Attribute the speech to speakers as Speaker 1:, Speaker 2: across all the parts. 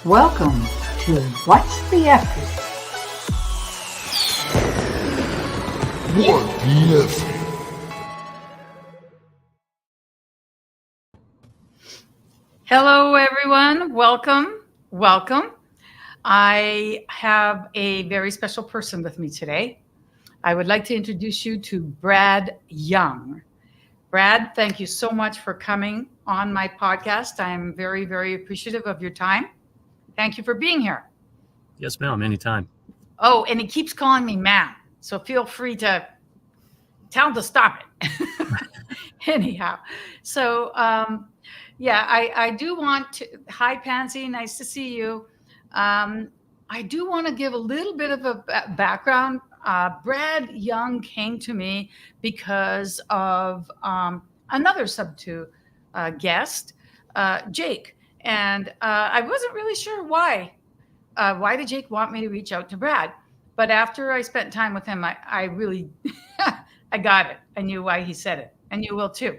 Speaker 1: Welcome to What's the Effort?
Speaker 2: What the F?
Speaker 3: Hello, everyone. Welcome. I have a very special person with me today. I would like to introduce you to Brad Young. Brad, thank you so much for coming on my podcast. I'm very, very appreciative of your time. Thank you for being here.
Speaker 4: Yes, ma'am. Anytime.
Speaker 3: Oh, and he keeps calling me ma'am, so feel free to tell him to stop it. Anyhow, so I do want to. Hi, Pansy. Nice to see you. I do want to give a little bit of a background. Brad Young came to me because of another Subto guest, Jake. And I wasn't really sure why. Why did Jake want me to reach out to Brad? But after I spent time with him, I really, I got it. I knew why he said it, and you will too.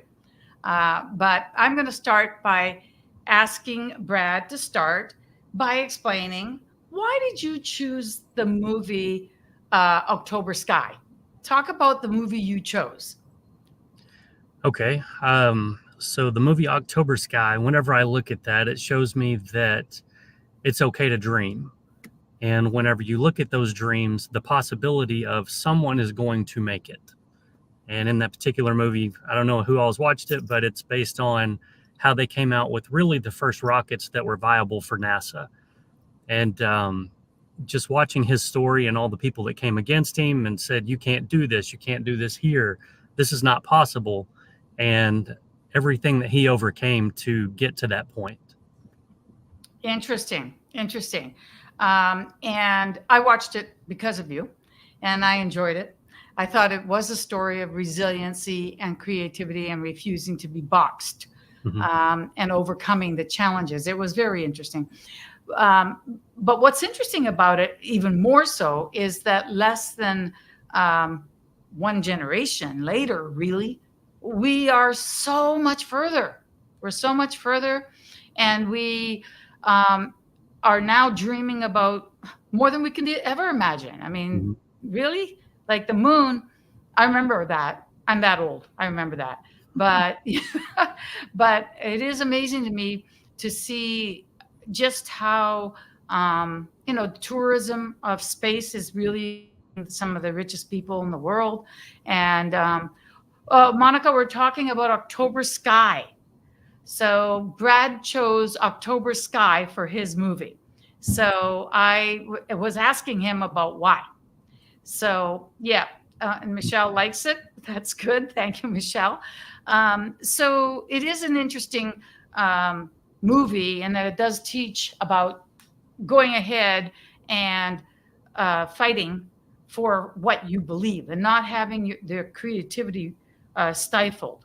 Speaker 3: But I'm going to start by asking Brad to start by explaining, why did you choose the movie October Sky? Talk about the movie you chose.
Speaker 4: Okay. So the movie October Sky, whenever I look at that, it shows me that it's okay to dream. And whenever you look at those dreams, the possibility of someone is going to make it. And in that particular movie, I don't know who all's watched it, but it's based on how they came out with really the first rockets that were viable for NASA. And just watching his story and all the people that came against him and said, you can't do this here, this is not possible. And everything that he overcame to get to that point.
Speaker 3: Interesting. And I watched it because of you, and I enjoyed it. I thought it was a story of resiliency and creativity and refusing to be boxed, and overcoming the challenges. It was very interesting. But what's interesting about it, even more so, is that less than one generation later, really, we are so much further. We're so much further, and we are now dreaming about more than we can ever imagine. I mean, really, like the moon. I remember that. I'm that old. I remember that. But but it is amazing to me to see just how tourism of space is really some of the richest people in the world. And Monica, we're talking about October Sky. So Brad chose October Sky for his movie. So I was asking him about why. So yeah, and Michelle likes it. That's good. Thank you, Michelle. So it is an interesting movie, and that it does teach about going ahead and fighting for what you believe and not having their creativity stifled.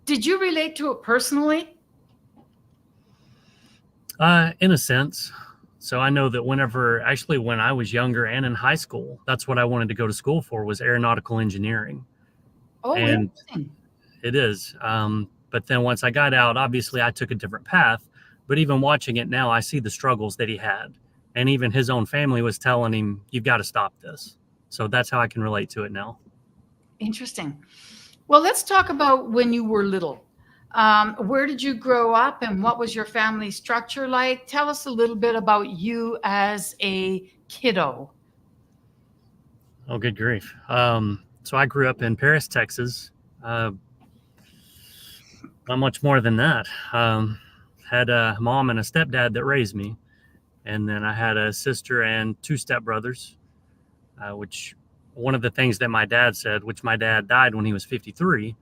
Speaker 3: Did you relate to it personally?
Speaker 4: In a sense. So I know that when I was younger and in high school, that's what I wanted to go to school for, was aeronautical engineering.
Speaker 3: Oh,
Speaker 4: and
Speaker 3: interesting.
Speaker 4: It is. But then once I got out, obviously I took a different path. But even watching it now, I see the struggles that he had. And even his own family was telling him, you've got to stop this. So that's how I can relate to it now.
Speaker 3: Interesting. Well, let's talk about when you were little. Where did you grow up, and what was your family structure like? Tell us a little bit about you as a kiddo.
Speaker 4: Oh, good grief. So I grew up in Paris, Texas. Not much more than that. Had a mom and a stepdad that raised me. And then I had a sister and two stepbrothers, which one of the things that my dad said, which my dad died when he was 53,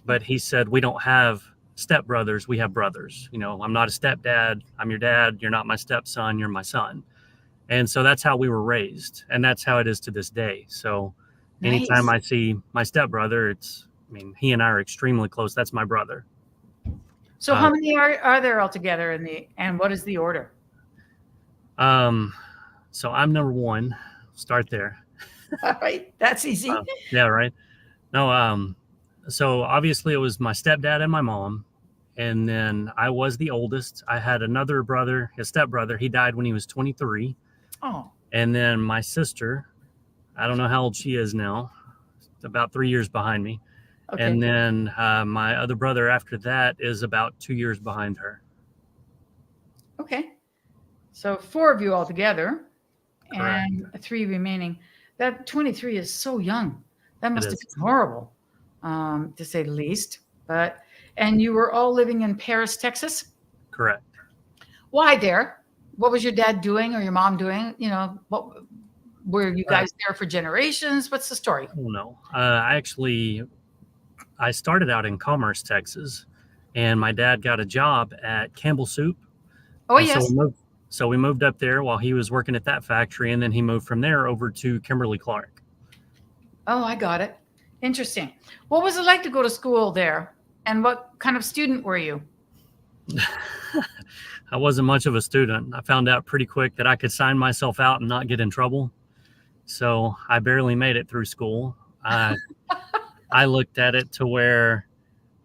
Speaker 4: but he said, we don't have stepbrothers, we have brothers. I'm not a stepdad, I'm your dad, you're not my stepson, you're my son. And so that's how we were raised, and that's how it is to this day. So anytime I see my stepbrother, he and I are extremely close. That's my brother.
Speaker 3: So how many are there altogether and what is the order?
Speaker 4: So I'm number one. Start there.
Speaker 3: All right, that's easy.
Speaker 4: Yeah, right. No, so obviously it was my stepdad and my mom, And then I was the oldest. I had another brother, his stepbrother. He died when he was 23.
Speaker 3: Oh,
Speaker 4: And then my sister, I don't know how old she is now, about 3 years behind me.
Speaker 3: okay.
Speaker 4: And then my other brother after that is about 2 years behind her.
Speaker 3: Okay. So 4 of you altogether
Speaker 4: Correct.
Speaker 3: and 3 remaining. That 23 is so young. That must have
Speaker 4: is.
Speaker 3: been horrible, to say the least. And you were all living in Paris, Texas?
Speaker 4: Correct.
Speaker 3: Why there? What was your dad doing or your mom doing? You know, what were you guys there for generations? What's the story?
Speaker 4: Oh, no. I started out in Commerce, Texas, and my dad got a job at Campbell Soup.
Speaker 3: Oh,
Speaker 4: And
Speaker 3: yes.
Speaker 4: So we moved up there while he was working at that factory, and then he moved from there over to Kimberly-Clark.
Speaker 3: Oh, I got it. Interesting. What was it like to go to school there? And what kind of student were you?
Speaker 4: I wasn't much of a student. I found out pretty quick that I could sign myself out and not get in trouble. So I barely made it through school. I looked at it to where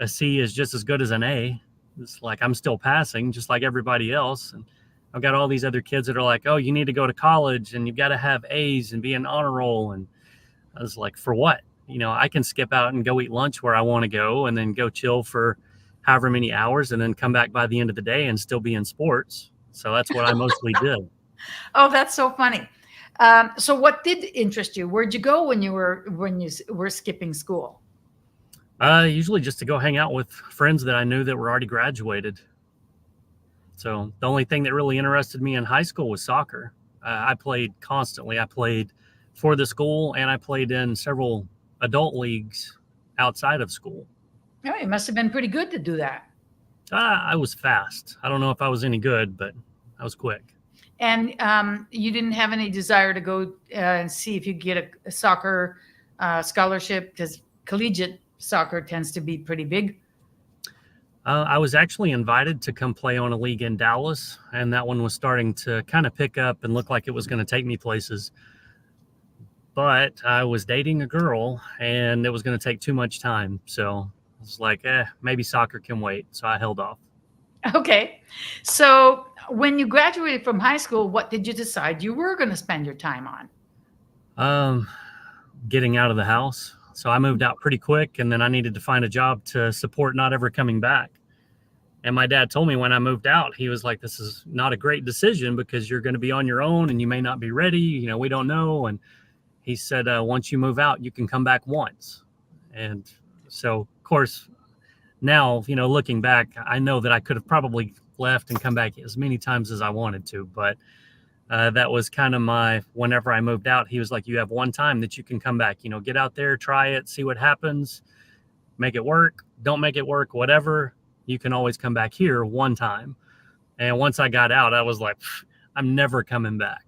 Speaker 4: a C is just as good as an A. It's like I'm still passing just like everybody else. And I've got all these other kids that are like, oh, you need to go to college and you've got to have A's and be an honor roll. And I was like, for what? You know, I can skip out and go eat lunch where I want to go and then go chill for however many hours and then come back by the end of the day and still be in sports. So that's what I mostly did.
Speaker 3: Oh, that's so funny. So what did interest you? Where'd you go when you were skipping school?
Speaker 4: Usually just to go hang out with friends that I knew that were already graduated. So the only thing that really interested me in high school was soccer. I played constantly. I played for the school and I played in several adult leagues outside of school.
Speaker 3: Oh, you must have been pretty good to do that.
Speaker 4: I was fast. I don't know if I was any good, but I was quick.
Speaker 3: And you didn't have any desire to go and see if you could get a soccer scholarship, because collegiate soccer tends to be pretty big.
Speaker 4: I was actually invited to come play on a league in Dallas, and that one was starting to kind of pick up and look like it was going to take me places. But I was dating a girl, and it was going to take too much time. So I was like, maybe soccer can wait. So I held off.
Speaker 3: Okay. So when you graduated from high school, what did you decide you were going to spend your time on?
Speaker 4: Getting out of the house. So I moved out pretty quick, and then I needed to find a job to support not ever coming back. And my dad told me when I moved out, he was like, this is not a great decision because you're going to be on your own and you may not be ready. You know, we don't know. And he said, once you move out, you can come back once. And so, of course, now, you know, looking back, I know that I could have probably left and come back as many times as I wanted to. But that was kind of whenever I moved out, he was like, you have one time that you can come back, you know, get out there, try it, see what happens, make it work, don't make it work, whatever. You can always come back here one time. And once I got out, I was like, I'm never coming back.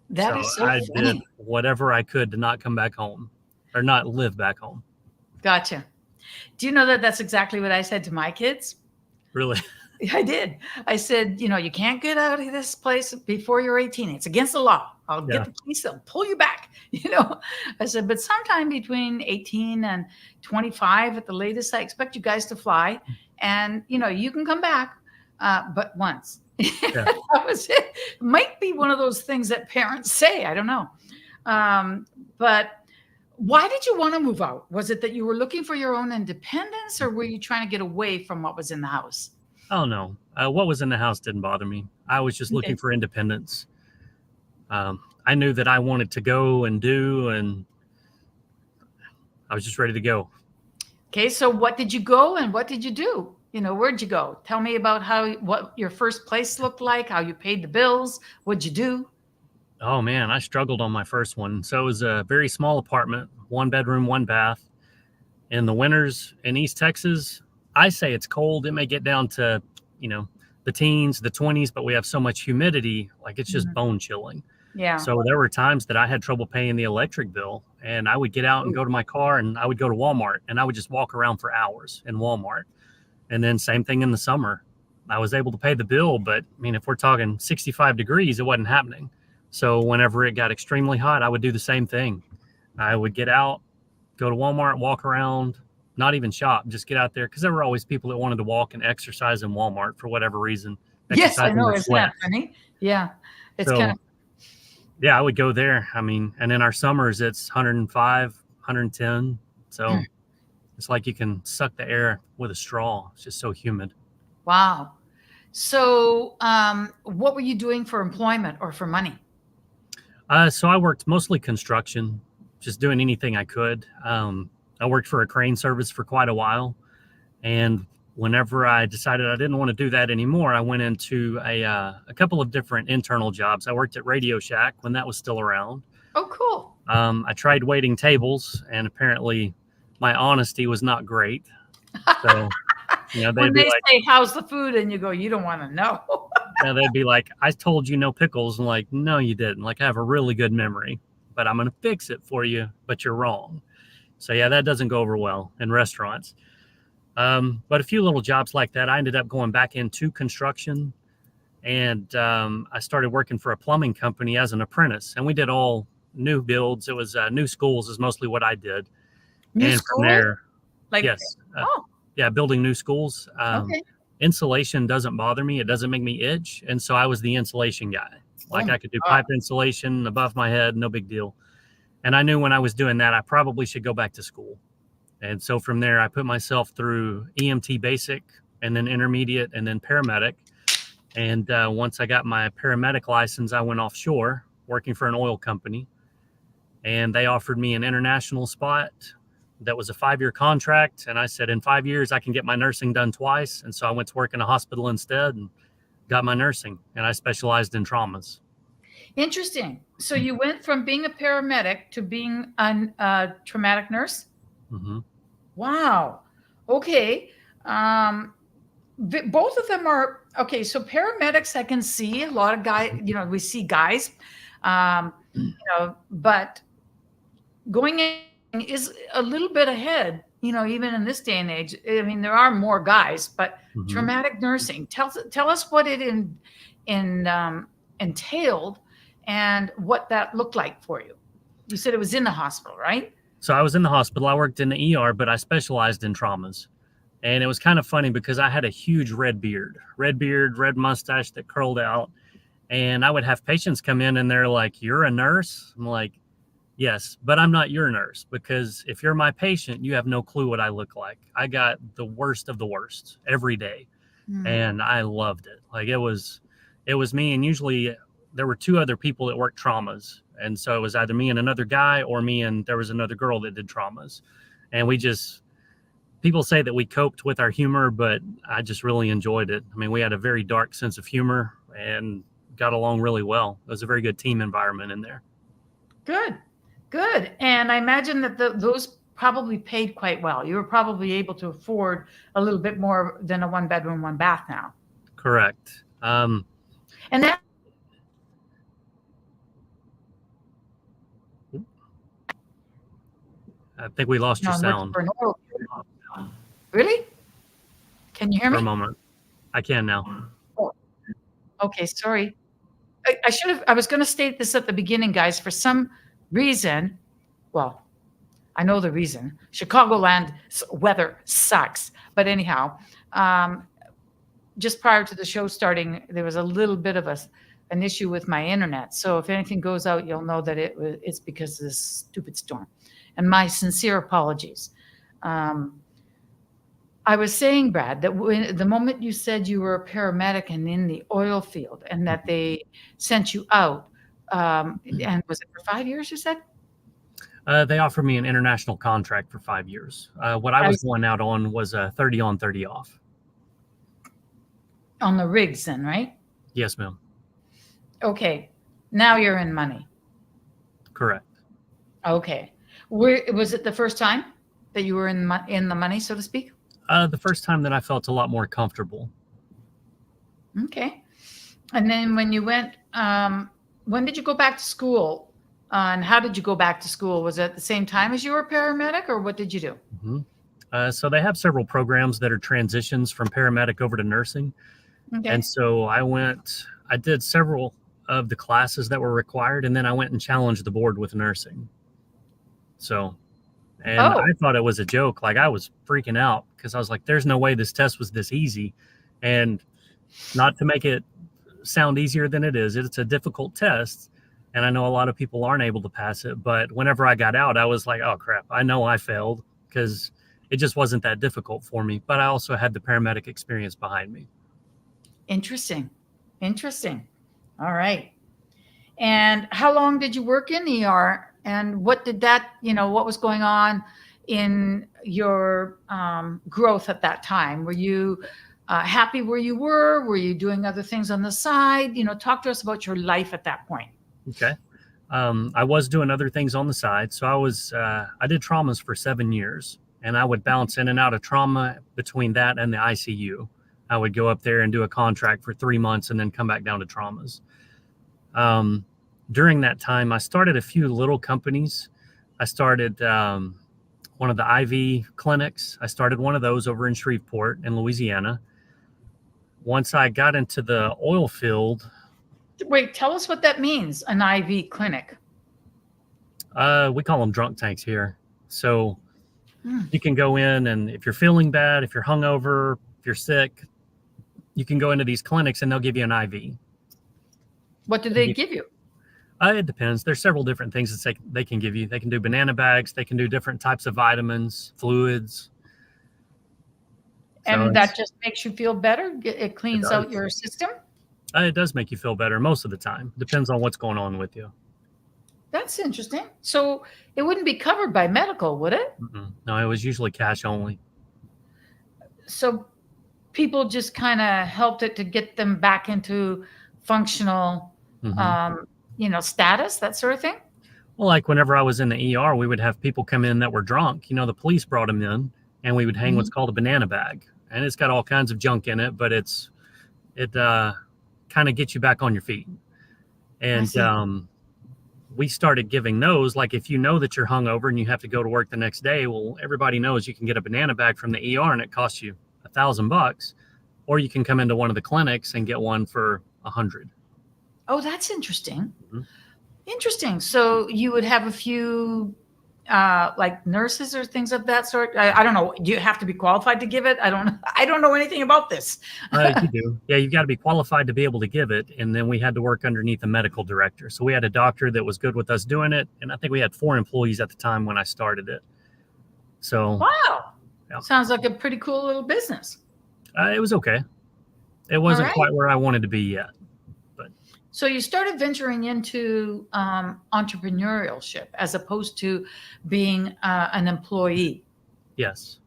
Speaker 3: That is so
Speaker 4: I
Speaker 3: funny.
Speaker 4: did whatever I could to not come back home or not live back home.
Speaker 3: Gotcha. Do you know that that's exactly what I said to my kids?
Speaker 4: Really?
Speaker 3: I did. I said, you know, you can't get out of this place before you're 18. It's against the law. I'll get the police, they'll pull you back. You know, I said, but sometime between 18 and 25 at the latest, I expect you guys to fly. And, you know, you can come back, but once.
Speaker 4: Yeah.
Speaker 3: That was it. Might be one of those things that parents say. I don't know. But why did you want to move out? Was it that you were looking for your own independence, or were you trying to get away from what was in the house?
Speaker 4: Oh, no. What was in the house didn't bother me. I was just looking for independence. I knew that I wanted to go and do, and I was just ready to go.
Speaker 3: Okay, so what did you go and what did you do? You know, where'd you go? Tell me about what your first place looked like, how you paid the bills, what'd you do?
Speaker 4: Oh, man, I struggled on my first one. So it was a very small apartment, 1 bedroom, 1 bath. In the winters in East Texas, I say it's cold. It may get down to, you know, the teens, the 20s, but we have so much humidity, like it's just bone chilling.
Speaker 3: Yeah.
Speaker 4: So there were times that I had trouble paying the electric bill, and I would get out and go to my car, and I would go to Walmart, and I would just walk around for hours in Walmart. And then same thing in the summer. I was able to pay the bill, but I mean, if we're talking 65 degrees, it wasn't happening. So whenever it got extremely hot, I would do the same thing. I would get out, go to Walmart, walk around, not even shop, just get out there. Because there were always people that wanted to walk and exercise in Walmart for whatever reason.
Speaker 3: Yes, I
Speaker 4: exercising
Speaker 3: know.
Speaker 4: their
Speaker 3: Isn't
Speaker 4: sweat.
Speaker 3: that funny? Yeah. It's
Speaker 4: So,
Speaker 3: kind of,
Speaker 4: yeah, I would go there. I mean, and in our summers, it's 105, 110. So it's like you can suck the air with a straw. It's just so humid.
Speaker 3: wow. So, what were you doing for employment or for money?
Speaker 4: So I worked mostly construction, just doing anything I could. I worked for a crane service for quite a while. And whenever I decided I didn't want to do that anymore, I went into a couple of different internal jobs. I worked at Radio Shack when that was still around.
Speaker 3: Oh, cool.
Speaker 4: I tried waiting tables, and apparently my honesty was not great. So, they'd
Speaker 3: When
Speaker 4: be
Speaker 3: they
Speaker 4: like,
Speaker 3: say, how's the food? And you go, you don't want to know.
Speaker 4: they'd be like, I told you no pickles. And like, no, you didn't. Like, I have a really good memory, but I'm going to fix it for you, but you're wrong. So yeah, that doesn't go over well in restaurants. But a few little jobs like that, I ended up going back into construction, and I started working for a plumbing company as an apprentice, and we did all new builds. It was new schools is mostly what I did.
Speaker 3: New
Speaker 4: and
Speaker 3: school?
Speaker 4: from there,
Speaker 3: Like,
Speaker 4: yes,
Speaker 3: oh,
Speaker 4: yeah, building new schools.
Speaker 3: okay.
Speaker 4: Insulation doesn't bother me. It doesn't make me itch. And so I was the insulation guy. Like
Speaker 3: Oh
Speaker 4: I could do
Speaker 3: my
Speaker 4: pipe insulation above my head, no big deal. And I knew when I was doing that, I probably should go back to school. And so from there, I put myself through EMT basic and then intermediate and then paramedic. And once I got my paramedic license, I went offshore working for an oil company. And they offered me an international spot that was a 5-year contract. And I said, in 5 years, I can get my nursing done twice. And so I went to work in a hospital instead and got my nursing. And I specialized in traumas.
Speaker 3: Interesting. So you went from being a paramedic to being a traumatic nurse?
Speaker 4: Mm-hmm.
Speaker 3: Wow. Okay. Both of them are okay. So paramedics, I can see a lot of guys. We see guys, but going in is a little bit ahead. Even in this day and age. I mean, there are more guys, but traumatic nursing. Tell us what it entailed and what that looked like for you. You said it was in the hospital, right?
Speaker 4: So I was in the hospital. I worked in the ER, but I specialized in traumas. And it was kind of funny because I had a huge red beard, red mustache that curled out. And I would have patients come in and they're like, "You're a nurse?" I'm like, "Yes, but I'm not your nurse, because if you're my patient, you have no clue what I look like." I got the worst of the worst every day. And I loved it. Like it was me. And usually there were 2 other people that worked traumas. And so it was either me and another guy, or me and there was another girl that did traumas. And people say that we coped with our humor, but I just really enjoyed it. I mean, we had a very dark sense of humor and got along really well. It was a very good team environment in there.
Speaker 3: Good. And I imagine that those probably paid quite well. You were probably able to afford a little bit more than a 1-bedroom, 1-bath now.
Speaker 4: Correct.
Speaker 3: And that.
Speaker 4: I think we lost your sound
Speaker 3: Really? Can you hear me?
Speaker 4: for a moment. I can now.
Speaker 3: Oh, okay, sorry. I was going to state this at the beginning, guys. For some reason, well, I know the reason. Chicagoland weather sucks. But anyhow, just prior to the show starting, there was a little bit of an issue with my internet. So if anything goes out, you'll know that it's because of this stupid storm. And my sincere apologies. I was saying, Brad, that the moment you said you were a paramedic and in the oil field and that they sent you out, and was it for 5 years, you said?
Speaker 4: They offered me an international contract for 5 years. What I was going out on was 30 on, 30 off.
Speaker 3: On the rigs then, right?
Speaker 4: Yes, ma'am.
Speaker 3: Okay. Now you're in money.
Speaker 4: Correct.
Speaker 3: Okay. Was it the first time that you were in the money, so to speak?
Speaker 4: The first time that I felt a lot more comfortable.
Speaker 3: Okay. And then when you went, when did you go back to school? And how did you go back to school? Was it at the same time as you were a paramedic, or what did you do?
Speaker 4: Mm-hmm. So they have several programs that are transitions from paramedic over to nursing.
Speaker 3: Okay.
Speaker 4: And so I did several of the classes that were required, and then I went and challenged the board with nursing. So And
Speaker 3: Oh,
Speaker 4: I thought it was a joke. Like, I was freaking out because I was like, there's no way this test was this easy. And not to make it sound easier than it is, it's a difficult test. And I know a lot of people aren't able to pass it. But whenever I got out, I was like, oh, crap, I know I failed because it just wasn't that difficult for me. But I also had the paramedic experience behind me.
Speaker 3: interesting. Interesting. All right. And how long did you work in ER? And what did that, what was going on in your growth at that time? Were you happy where you were? Were you doing other things on the side? Talk to us about your life at that point.
Speaker 4: Okay. I was doing other things on the side. So I did traumas for 7 years, and I would bounce in and out of trauma between that and the ICU. I would go up there and do a contract for 3 months and then come back down to traumas. During that time, I started a few little companies. I started one of the IV clinics. I started one of those over in Shreveport in Louisiana. Once I got into the oil field.
Speaker 3: Wait, tell us what that means, an IV clinic.
Speaker 4: We call them drunk tanks here. So you can go in, and if you're feeling bad, if you're hungover, if you're sick, you can go into these clinics and they'll give you an IV.
Speaker 3: What do they give you?
Speaker 4: It depends. There's several different things that they can give you. They can do banana bags. They can do different types of vitamins, fluids.
Speaker 3: And that just makes you feel better? It cleans out your system?
Speaker 4: It does make you feel better most of the time. Depends on what's going on with you.
Speaker 3: That's interesting. So it wouldn't be covered by medical, would it?
Speaker 4: No, it was usually cash only.
Speaker 3: So people just kind of helped it to get them back into functional status, that sort of thing?
Speaker 4: Well, like whenever I was in the ER, we would have people come in that were drunk. The police brought them in, and we would hang what's called a banana bag. And it's got all kinds of junk in it, but it kind of gets you back on your feet. And we started giving those. Like, if you know that you're hungover and you have to go to work the next day, well, everybody knows you can get a banana bag from the ER and it costs you $1,000. Or you can come into one of the clinics and get one for $100.
Speaker 3: Oh, that's interesting. Interesting. So you would have a few like nurses or things of that sort. I don't know. Do you have to be qualified to give it? I don't know anything about this.
Speaker 4: You do. Yeah, you've got to be qualified to be able to give it. And then we had to work underneath a medical director. So we had a doctor that was good with us doing it. And I think we had 4 employees at the time when I started it. So
Speaker 3: wow.
Speaker 4: Yeah.
Speaker 3: Sounds like a pretty cool little business.
Speaker 4: It was okay. It wasn't quite where I wanted to be yet.
Speaker 3: So you started venturing into entrepreneurship as opposed to being an employee.
Speaker 4: Yes.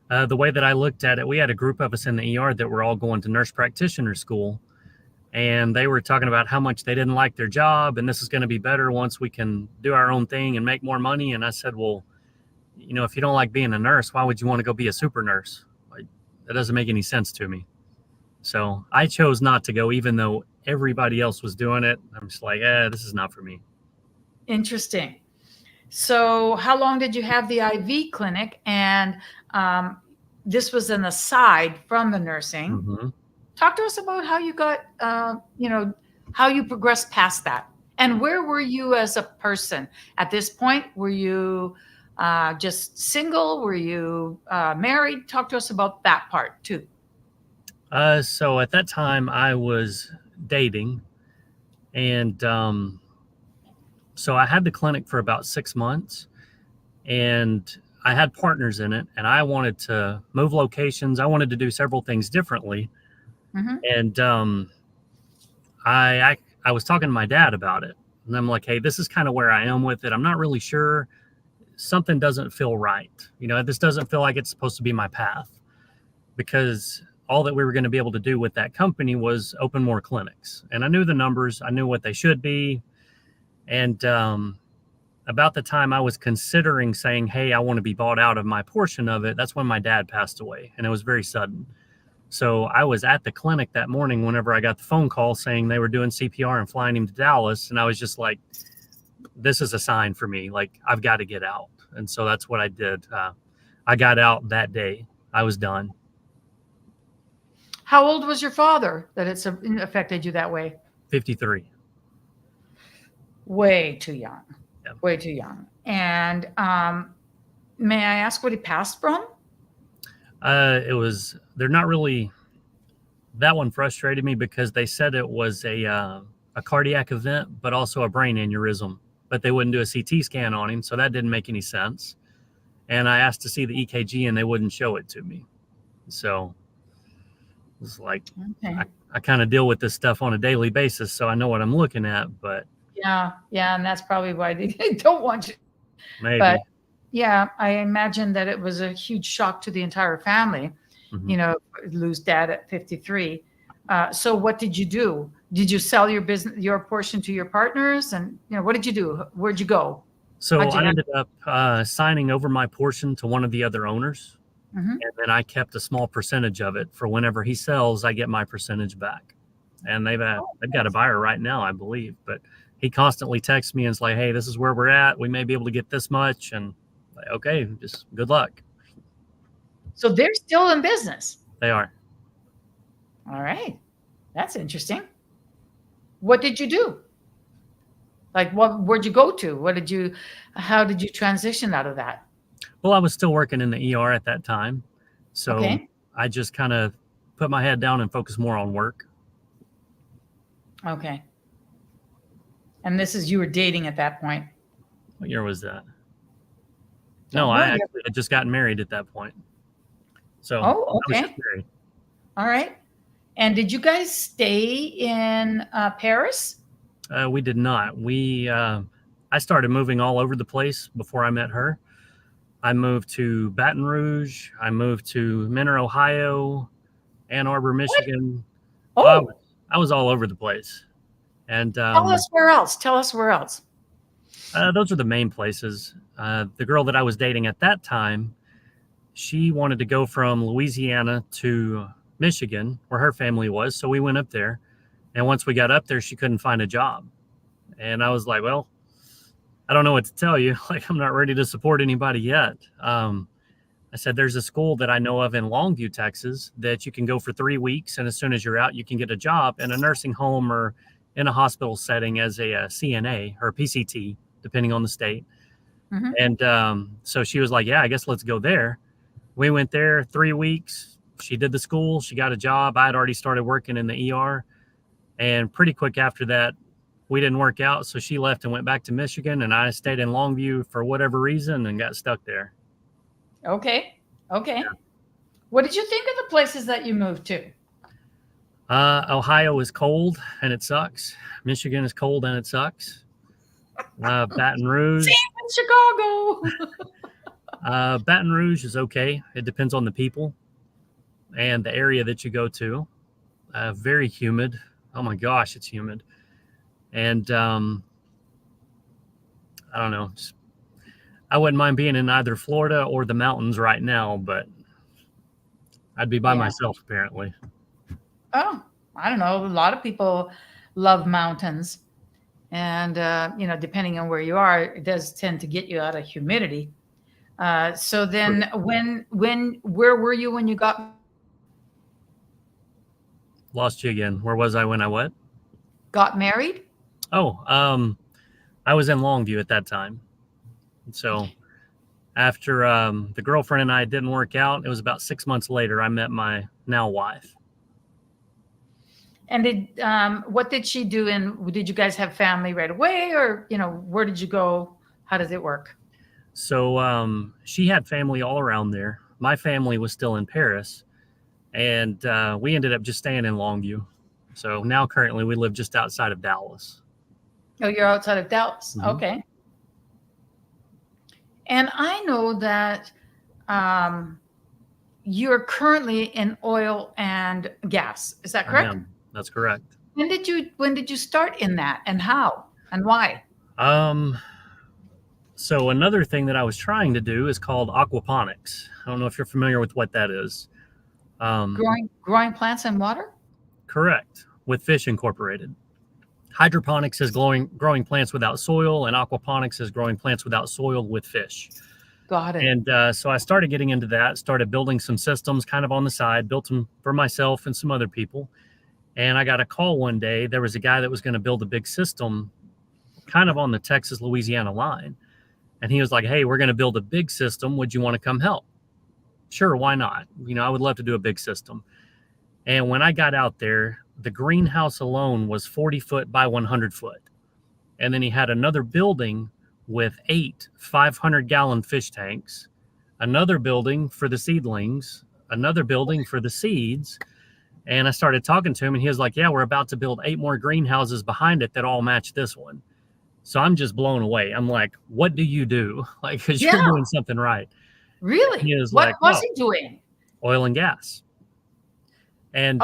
Speaker 4: The way that I looked at it, we had a group of us in the ER that were all going to nurse practitioner school, and they were talking about how much they didn't like their job, and this is going to be better once we can do our own thing and make more money. And I said, well, if you don't like being a nurse, why would you want to go be a super nurse? Like, that doesn't make any sense to me. So I chose not to go, even though everybody else was doing it. I'm just like, this is not for me.
Speaker 3: Interesting. So how long did you have the IV clinic? And this was an aside from the nursing. Talk to us about how you got, how you progressed past that. And where were you as a person at this point? Were you just single? Were you married? Talk to us about that part too.
Speaker 4: So at that time I was dating, and so I had the clinic for about 6 months, and I had partners in it, and I wanted to move locations. I wanted to do several things differently. And I was talking to my dad about it, and I'm like, hey, this is kind of where I am with it. I'm not really sure. Something doesn't feel right. This doesn't feel like it's supposed to be my path, because all that we were going to be able to do with that company was open more clinics. And I knew the numbers. I knew what they should be. And about the time I was considering saying, hey, I want to be bought out of my portion of it, that's when my dad passed away. And it was very sudden. So I was at the clinic that morning whenever I got the phone call saying they were doing CPR and flying him to Dallas. And I was just like, this is a sign for me. Like, I've got to get out. And so that's what I did. I got out that day. I was done.
Speaker 3: How old was your father that it's affected you that way?
Speaker 4: 53.
Speaker 3: Way too young.
Speaker 4: Yeah.
Speaker 3: Way too young. And May I ask what he passed from?
Speaker 4: They're not really, that one frustrated me because they said it was a cardiac event, but also a brain aneurysm, but they wouldn't do a CT scan on him. So that didn't make any sense. And I asked to see the EKG and they wouldn't show it to me. So it's like,
Speaker 3: Okay.
Speaker 4: I kind of deal with this stuff on a daily basis, so I know what I'm looking at, but
Speaker 3: Yeah, and that's probably why they don't want you.
Speaker 4: maybe.
Speaker 3: But yeah, I imagine that it was a huge shock to the entire family.
Speaker 4: Mhm.
Speaker 3: You know, lose dad at 53. So what did you do? Did you sell your business, your portion to your partners? And you know, what did you do? Where'd you go?
Speaker 4: So
Speaker 3: How'd you
Speaker 4: I ended up signing over my portion to one of the other owners,
Speaker 3: Mhm.
Speaker 4: and then I kept a small percentage of it for whenever he sells, I get my percentage back. And they've got a buyer right now, I believe. But he constantly texts me and is like, "Hey, this is where we're at. We may be able to get this much." And like, okay, just good luck.
Speaker 3: So they're still in business.
Speaker 4: They are.
Speaker 3: All right. That's interesting. What did you do? Like, where'd you go to? How did you transition out of that?
Speaker 4: Well, I was still working in the ER at that time, so
Speaker 3: Okay.
Speaker 4: I just kind of put my head down and focused more on work.
Speaker 3: Okay. And you were dating at that point.
Speaker 4: What year was that? No,
Speaker 3: Oh,
Speaker 4: I
Speaker 3: well,
Speaker 4: actually had just gotten married at that point. So
Speaker 3: Oh,
Speaker 4: I was
Speaker 3: okay.
Speaker 4: just married.
Speaker 3: All right. And did you guys stay in Paris?
Speaker 4: We did not. I started moving all over the place before I met her. I moved to Baton Rouge. I moved to Mentor, Ohio, Ann Arbor, Michigan.
Speaker 3: Oh,
Speaker 4: I was all over the place. And
Speaker 3: tell us where else. Tell us where else.
Speaker 4: those are the main places. The girl that I was dating at that time, she wanted to go from Louisiana to Michigan, where her family was. So we went up there. And once we got up there, she couldn't find a job. And I was like, well, I don't know what to tell you. Like, I'm not ready to support anybody yet. I said, there's a school that I know of in Longview, Texas, that you can go for 3 weeks. And as soon as you're out, you can get a job in a nursing home or in a hospital setting as a CNA or a PCT, depending on the state.
Speaker 3: Mhm.
Speaker 4: And so she was like, yeah, I guess let's go there. We went there 3 weeks. She did the school. She got a job. I had already started working in the ER. And pretty quick after that, we didn't work out. So she left and went back to Michigan. And I stayed in Longview for whatever reason and got stuck there.
Speaker 3: Okay. Okay. What did you think of the places that you moved to?
Speaker 4: Ohio is cold and it sucks. Michigan is cold and it sucks. Baton Rouge.
Speaker 3: Same in Chicago.
Speaker 4: Baton Rouge is okay. It depends on the people and the area that you go to. Very humid. Oh my gosh, it's humid. And I don't know. I wouldn't mind being in either Florida or the mountains right now, but I'd be by myself apparently.
Speaker 3: Oh, I don't know. A lot of people love mountains. And, depending on where you are, it does tend to get you out of humidity. So then where were you when you
Speaker 4: Lost you again. Where was I when I what?
Speaker 3: got married?
Speaker 4: Oh, I was in Longview at that time. So after the girlfriend and I didn't work out, it was about 6 months later, I met my now wife.
Speaker 3: And what did she do? And did you guys have family right away, or where did you go? How does it work?
Speaker 4: So she had family all around there. My family was still in Paris, and we ended up just staying in Longview. So now currently we live just outside of Dallas.
Speaker 3: Oh, you're outside of Dallas.
Speaker 4: Mhm.
Speaker 3: Okay. And I know that you're currently in oil and gas. Is that correct?
Speaker 4: That's correct.
Speaker 3: When did you start in that, and how and why?
Speaker 4: So another thing that I was trying to do is called aquaponics. I don't know if you're familiar with what that is.
Speaker 3: Growing plants in water?
Speaker 4: Correct. With fish incorporated. Hydroponics is growing plants without soil, and aquaponics is growing plants without soil with fish.
Speaker 3: Got it.
Speaker 4: And so I started getting into that, started building some systems kind of on the side, built them for myself and some other people. And I got a call one day. There was a guy that was going to build a big system kind of on the Texas-Louisiana line. And he was like, hey, we're going to build a big system. Would you want to come help? Sure, why not? I would love to do a big system. And when I got out there, the greenhouse alone was 40 foot by 100 foot. And then he had another building with 8 500-gallon fish tanks, another building for the seedlings, another building for the seeds. And I started talking to him, and he was like, yeah, we're about to build 8 more greenhouses behind it that all match this one. So I'm just blown away. I'm like, what do you do? Like, because you're doing something right.
Speaker 3: Really?
Speaker 4: He was
Speaker 3: What
Speaker 4: like,
Speaker 3: was he doing?
Speaker 4: Oil and gas. And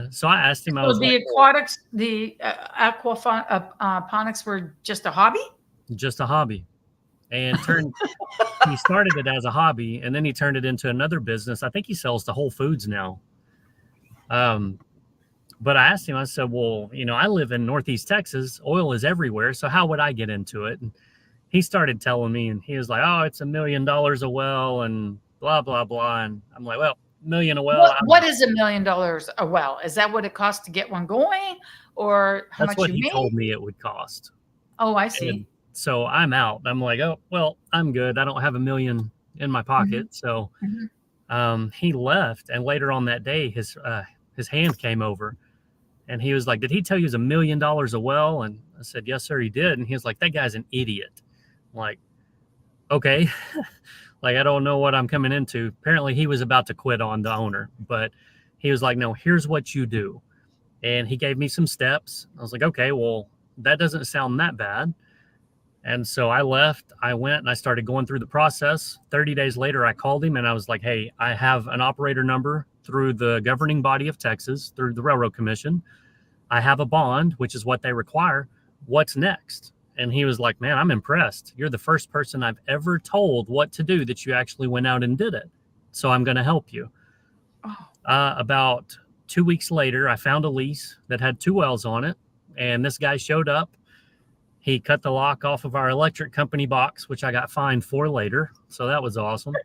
Speaker 4: so I asked him,
Speaker 3: So
Speaker 4: I was
Speaker 3: the
Speaker 4: like,
Speaker 3: aquatics, the aquaponics were just a hobby?
Speaker 4: just a hobby. And he started it as a hobby, and then he turned it into another business. I think he sells to Whole Foods now. But I asked him, I said, well, I live in Northeast Texas. Oil is everywhere. So how would I get into it? And he started telling me, and he was like, oh, it's $1 million a well and blah, blah, blah. And I'm like, well, $1 million a well.
Speaker 3: What is $1 million a well? Is that what it costs to get one going, or how much
Speaker 4: That's what
Speaker 3: you
Speaker 4: he
Speaker 3: made?
Speaker 4: told me it would cost.
Speaker 3: Oh, I see.
Speaker 4: And so I'm out. I'm like, oh, well, I'm good. I don't have $1 million in my pocket. So he left. And later on that day, his hand came over. And he was like, did he tell you it was $1 million a well? And I said, yes, sir, he did. And he was like, that guy's an idiot. I'm like, okay. Like, I don't know what I'm coming into. Apparently he was about to quit on the owner, but he was like, no, here's what you do. And he gave me some steps. I was like, okay, well, that doesn't sound that bad. And so I left, I went and I started going through the process. 30 days later, I called him and I was like, hey, I have an operator number through the governing body of Texas, through the Railroad Commission. I have a bond, which is what they require. What's next? And he was like, man, I'm impressed. You're the first person I've ever told what to do that you actually went out and did it. So I'm going to help you. About 2 weeks later, I found a lease that had 2 wells on it. And this guy showed up. He cut the lock off of our electric company box, which I got fined for later. So that was awesome.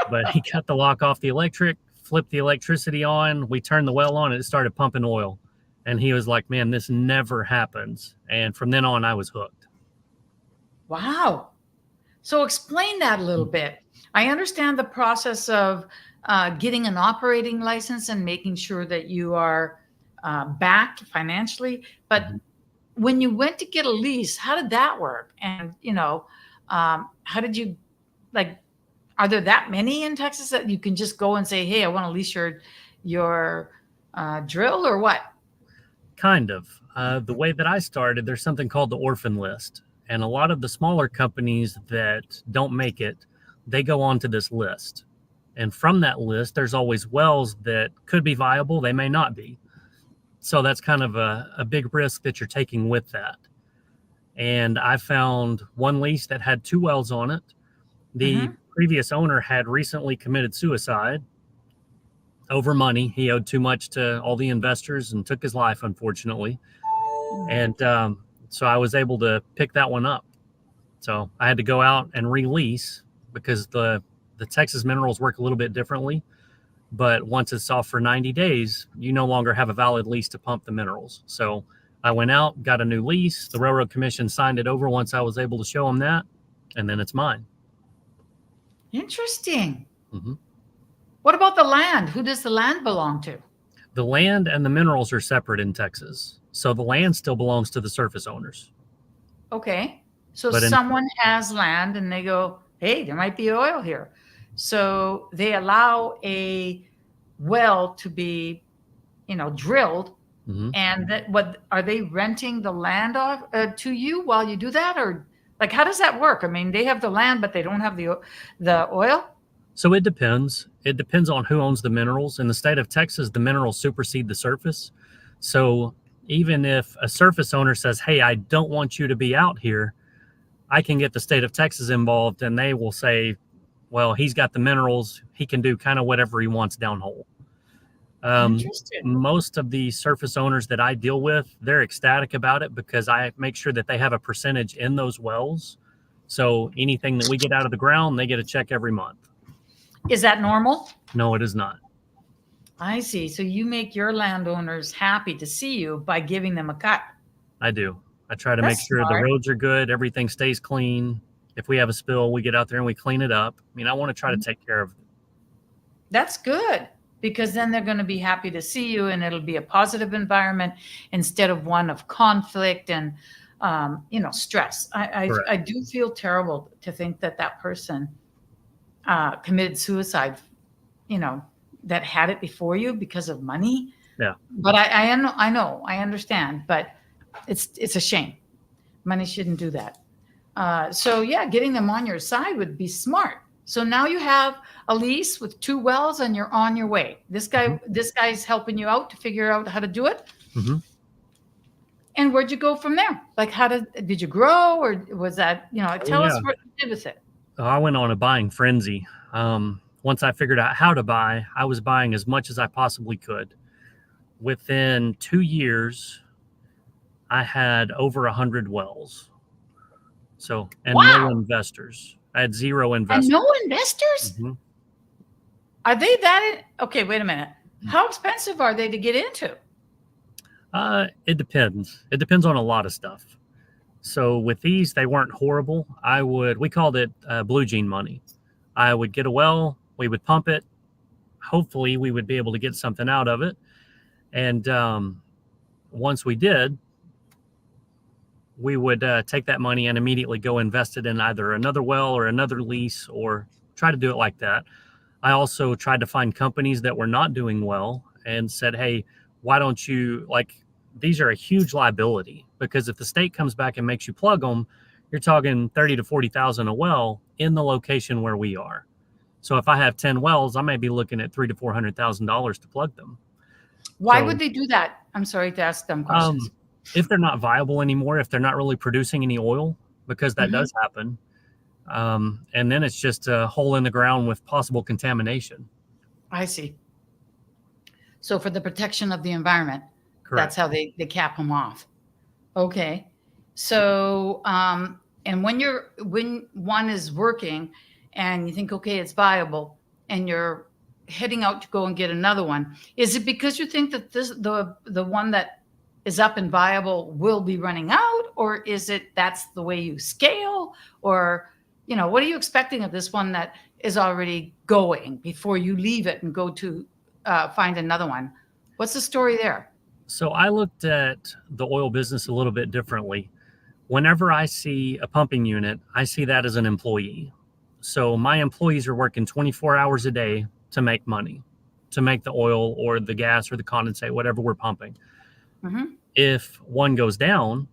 Speaker 4: But he cut the lock off the electric, flipped the electricity on. We turned the well on and it started pumping oil. And he was like, man, this never happens. And from then on, I was hooked.
Speaker 3: Wow. So explain that a little bit. I understand the process of getting an operating license and making sure that you are backed financially. But when you went to get a lease, how did that work? And, how did you, are there that many in Texas that you can just go and say, hey, I want to lease your drill, or what?
Speaker 4: Kind of. The way that I started, there's something called the orphan list. And a lot of the smaller companies that don't make it, they go onto this list. And from that list, there's always wells that could be viable. They may not be. So that's kind of a big risk that you're taking with that. And I found one lease that had 2 wells on it. The previous owner had recently committed suicide over money. He owed too much to all the investors and took his life, unfortunately. And so I was able to pick that one up. So I had to go out and release because the Texas minerals work a little bit differently. But once it's off for 90 days, you no longer have a valid lease to pump the minerals. So I went out, got a new lease. The Railroad Commission signed it over once I was able to show them that, and then it's mine.
Speaker 3: Interesting. What about the land? Who does the land belong to?
Speaker 4: The land and the minerals are separate in Texas. So the land still belongs to the surface owners.
Speaker 3: Okay. So
Speaker 4: But
Speaker 3: someone has land and they go, hey, there might be oil here. So they allow a well to be, drilled. And what are they renting the land off to you while you do that? Or how does that work? I mean, they have the land, but they don't have the oil.
Speaker 4: So it depends. It depends on who owns the minerals. In the state of Texas, the minerals supersede the surface. So even if a surface owner says, hey, I don't want you to be out here, I can get the state of Texas involved and they will say, well, he's got the minerals. He can do kind of whatever he wants downhole. Most of the surface owners that I deal with, they're ecstatic about it because I make sure that they have a percentage in those wells. So anything that we get out of the ground, they get a check every month.
Speaker 3: Is that normal?
Speaker 4: No, it is not.
Speaker 3: I see. So you make your landowners happy to see you by giving them a cut.
Speaker 4: I do. I try to make sure the roads are good. Everything stays clean. If we have a spill, we get out there and we clean it up. I mean, I want to try to take care of it.
Speaker 3: That's good, because then they're going to be happy to see you, and it'll be a positive environment instead of one of conflict and stress. I do feel terrible to think that that person committed suicide, that had it before you because of money.
Speaker 4: Yeah.
Speaker 3: But I understand, but it's a shame. Money shouldn't do that. So yeah, getting them on your side would be smart. So now you have a lease with 2 wells and you're on your way. This guy's helping you out to figure out how to do it.
Speaker 4: Mm-hmm.
Speaker 3: And where'd you go from there? Like, did you grow, or was that, tell us what you did with it.
Speaker 4: I went on a buying frenzy. Once I figured out how to buy, I was buying as much as I possibly could. Within 2 years, I had over 100 wells. So, and
Speaker 3: Wow.
Speaker 4: no investors. I had 0 investors.
Speaker 3: And no investors?
Speaker 4: Mm-hmm.
Speaker 3: Are they that? Okay, wait a minute. How expensive are they to get into?
Speaker 4: It depends. It depends on a lot of stuff. So with these, they weren't horrible. We called it blue jean money. I would get a well, we would pump it. Hopefully we would be able to get something out of it. And once we did, we would take that money and immediately go invest it in either another well or another lease, or try to do it like that. I also tried to find companies that were not doing well and said, hey, why don't you, these are a huge liability, because if the state comes back and makes you plug them, you're talking 30 to 40,000 a well in the location where we are. So if I have 10 wells, I may be looking at $300,000 to $400,000 to plug them.
Speaker 3: Why would they do that? I'm sorry to ask them questions.
Speaker 4: If they're not viable anymore, if they're not really producing any oil, because that does happen. And then it's just a hole in the ground with possible contamination.
Speaker 3: I see. So for the protection of the environment,
Speaker 4: Correct.
Speaker 3: That's how they cap them off. Okay. So, and when one is working and you think, okay, it's viable, and you're heading out to go and get another one, is it because you think that the one that is up and viable will be running out, or is it that's the way you scale, or what are you expecting of this one that is already going before you leave it and go to find another one? What's the story there?
Speaker 4: So I looked at the oil business a little bit differently. Whenever I see a pumping unit, I see that as an employee. So my employees are working 24 hours a day to make money, to make the oil or the gas or the condensate, whatever we're pumping.
Speaker 3: Mm-hmm.
Speaker 4: If one goes down,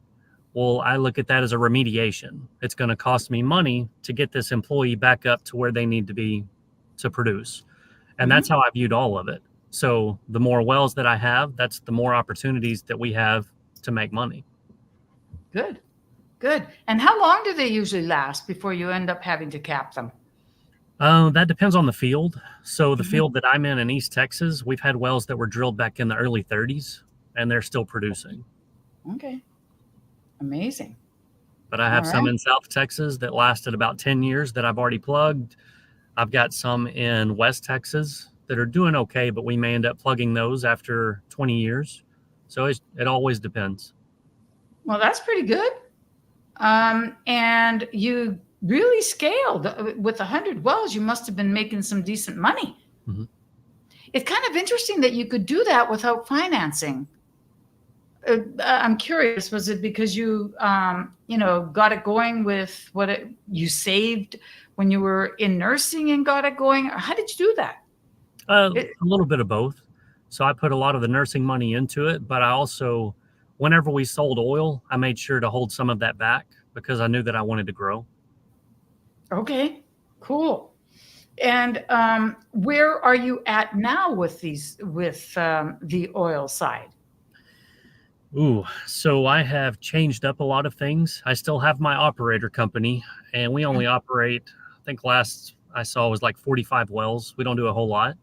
Speaker 4: well, I look at that as a remediation. It's going to cost me money to get this employee back up to where they need to be to produce. And that's how I viewed all of it. So the more wells that I have, that's the more opportunities that we have to make money.
Speaker 3: Good. And how long do they usually last before you end up having to cap them?
Speaker 4: That depends on the field. So the field that I'm in East Texas, we've had wells that were drilled back in the early 30s, and they're still producing.
Speaker 3: Okay. Amazing.
Speaker 4: But I have some in South Texas that lasted about 10 years that I've already plugged. I've got some in West Texas that are doing okay, but we may end up plugging those after 20 years. So it always depends.
Speaker 3: Well, that's pretty good. And you really scaled with 100 wells. You must have been making some decent money.
Speaker 4: Mm-hmm.
Speaker 3: It's kind of interesting that you could do that without financing. I'm curious, was it because you, got it going with you saved when you were in nursing and got it going? Or how did you do that?
Speaker 4: A little bit of both. So I put a lot of the nursing money into it, but I also, whenever we sold oil, I made sure to hold some of that back because I knew that I wanted to grow.
Speaker 3: Okay, cool. And where are you at now with the oil side?
Speaker 4: So I have changed up a lot of things. I still have my operator company, and we only operate, I think last I saw was like 45 wells. We don't do a whole lot,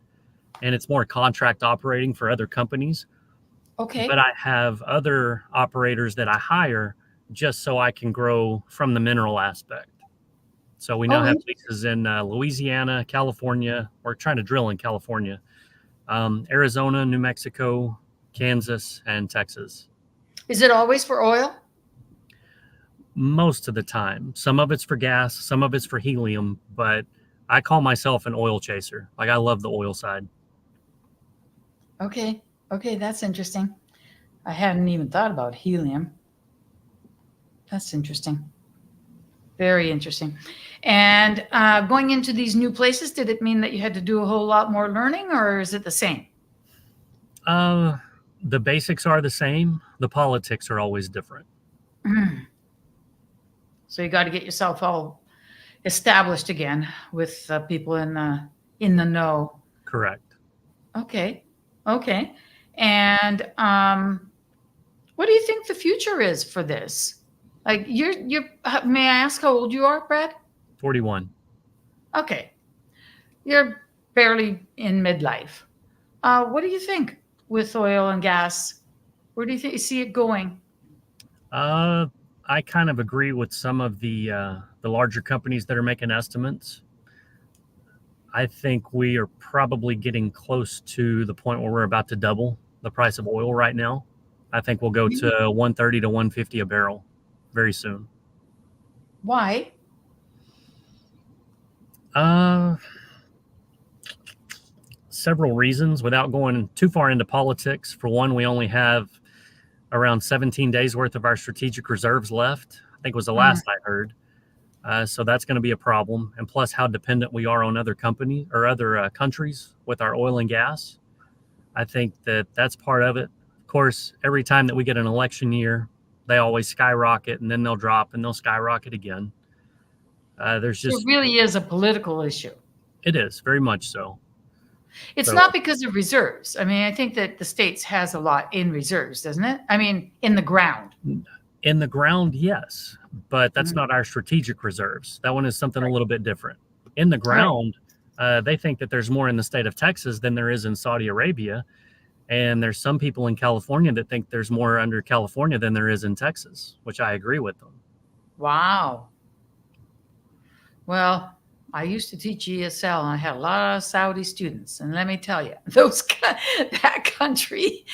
Speaker 4: and it's more contract operating for other companies.
Speaker 3: Okay.
Speaker 4: But I have other operators that I hire just so I can grow from the mineral aspect. So we now have leases in Louisiana, California. We're trying to drill in California, Arizona, New Mexico, Kansas, and Texas.
Speaker 3: Is it always for oil?
Speaker 4: most of the time. Some of it's for gas, some of it's for helium, but I call myself an oil chaser. Like, I love the oil side.
Speaker 3: Okay. Okay, that's interesting. I hadn't even thought about helium. That's interesting. Very interesting. And going into these new places, did it mean that you had to do a whole lot more learning, or is it the same?
Speaker 4: The basics are the same. The politics are always different.
Speaker 3: So you got to get yourself all established again with people in the know.
Speaker 4: Correct.
Speaker 3: Okay. Okay. And what do you think the future is for this? Like, may I ask how old you are, Brad?
Speaker 4: 41.
Speaker 3: Okay. You're barely in midlife. What do you think with oil and gas? Where do you see it going?
Speaker 4: I kind of agree with some of the larger companies that are making estimates. I think we are probably getting close to the point where we're about to double the price of oil right now. I think we'll go to 130 to 150 a barrel very soon.
Speaker 3: Why?
Speaker 4: Several reasons without going too far into politics. For one, we only have around 17 days worth of our strategic reserves left. I think was the last I heard. So that's going to be a problem. And plus how dependent we are on other companies or other countries with our oil and gas. I think that that's part of it. Of course, every time that we get an election year, they always skyrocket and then they'll drop and they'll skyrocket again. It
Speaker 3: really is a political issue.
Speaker 4: It is very much so.
Speaker 3: It's not because of reserves. I mean, I think that the States has a lot in reserves, doesn't it? I mean, in the ground.
Speaker 4: In the ground, yes, but that's not our strategic reserves. That one is something a little bit different. In the ground, they think that there's more in the state of Texas than there is in Saudi Arabia. And there's some people in California that think there's more under California than there is in Texas, which I agree with them.
Speaker 3: Wow. Well, I used to teach ESL and I had a lot of Saudi students. And let me tell you, that country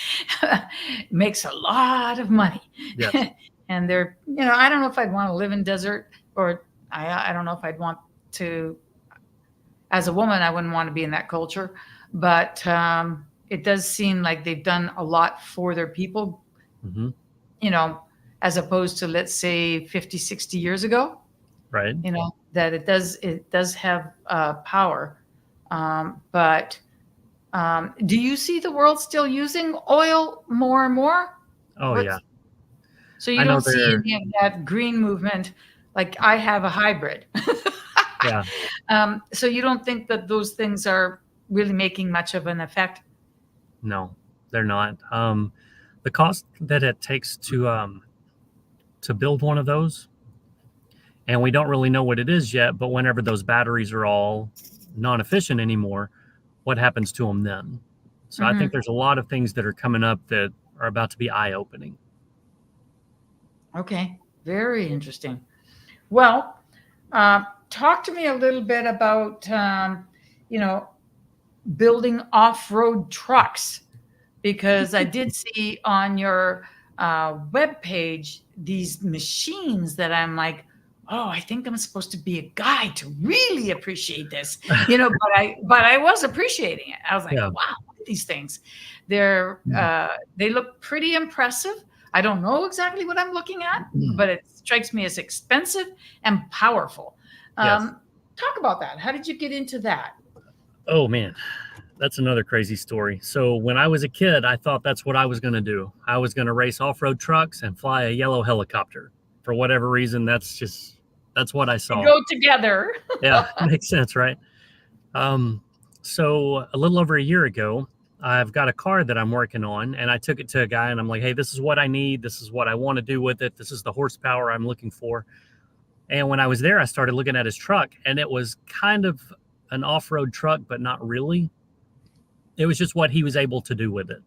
Speaker 3: makes a lot of money.
Speaker 4: Yes.
Speaker 3: And they're, I don't know if I'd want to live in desert, or I don't know if I'd want to, as a woman, I wouldn't want to be in that culture. But it does seem like they've done a lot for their people, as opposed to, let's say, 50, 60 years ago.
Speaker 4: Right.
Speaker 3: That it does have power. But do you see the world still using oil more and more?
Speaker 4: Yeah.
Speaker 3: So you don't see any of that green movement? Like, I have a hybrid.
Speaker 4: Yeah.
Speaker 3: So you don't think that those things are really making much of an effect?
Speaker 4: No, they're not. The cost that it takes to build one of those, and we don't really know what it is yet, but whenever those batteries are all non-efficient anymore, what happens to them then? So I think there's a lot of things that are coming up that are about to be eye-opening.
Speaker 3: Okay, very interesting. Well, talk to me a little bit about, building off-road trucks, because I did see on your webpage these machines that I'm like, oh, I think I'm supposed to be a guy to really appreciate this, but I was appreciating it. I was like, wow, look at these things. They look pretty impressive. I don't know exactly what I'm looking at, but it strikes me as expensive and powerful. Talk about that. How did you get into that?
Speaker 4: Oh, man, that's another crazy story. So when I was a kid, I thought that's what I was going to do. I was going to race off-road trucks and fly a yellow helicopter. For whatever reason, that's what I saw.
Speaker 3: They go together.
Speaker 4: Yeah, makes sense, right? So a little over a year ago, I've got a car that I'm working on, and I took it to a guy, and I'm like, hey, this is what I need. This is what I want to do with it. This is the horsepower I'm looking for. And when I was there, I started looking at his truck, and it was kind of an off-road truck, but not really. It was just what he was able to do with it.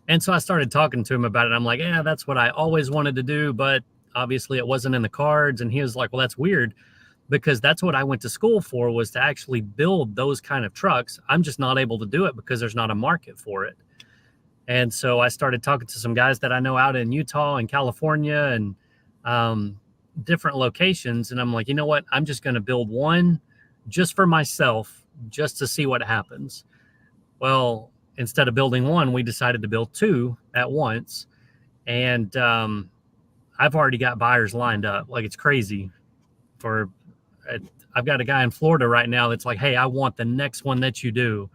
Speaker 4: And so I started talking to him about it. I'm like, yeah, that's what I always wanted to do, but obviously it wasn't in the cards. And he was like, well, that's weird, because that's what I went to school for, was to actually build those kind of trucks. I'm just not able to do it because there's not a market for it. And so I started talking to some guys that I know out in Utah and California, and different locations. And I'm like, you know what? I'm just going to build one just for myself, just to see what happens. Well, instead of building one, we decided to build two at once. And I've already got buyers lined up. Like, it's crazy. I've got a guy in Florida right now that's like, hey, I want the next one that you do.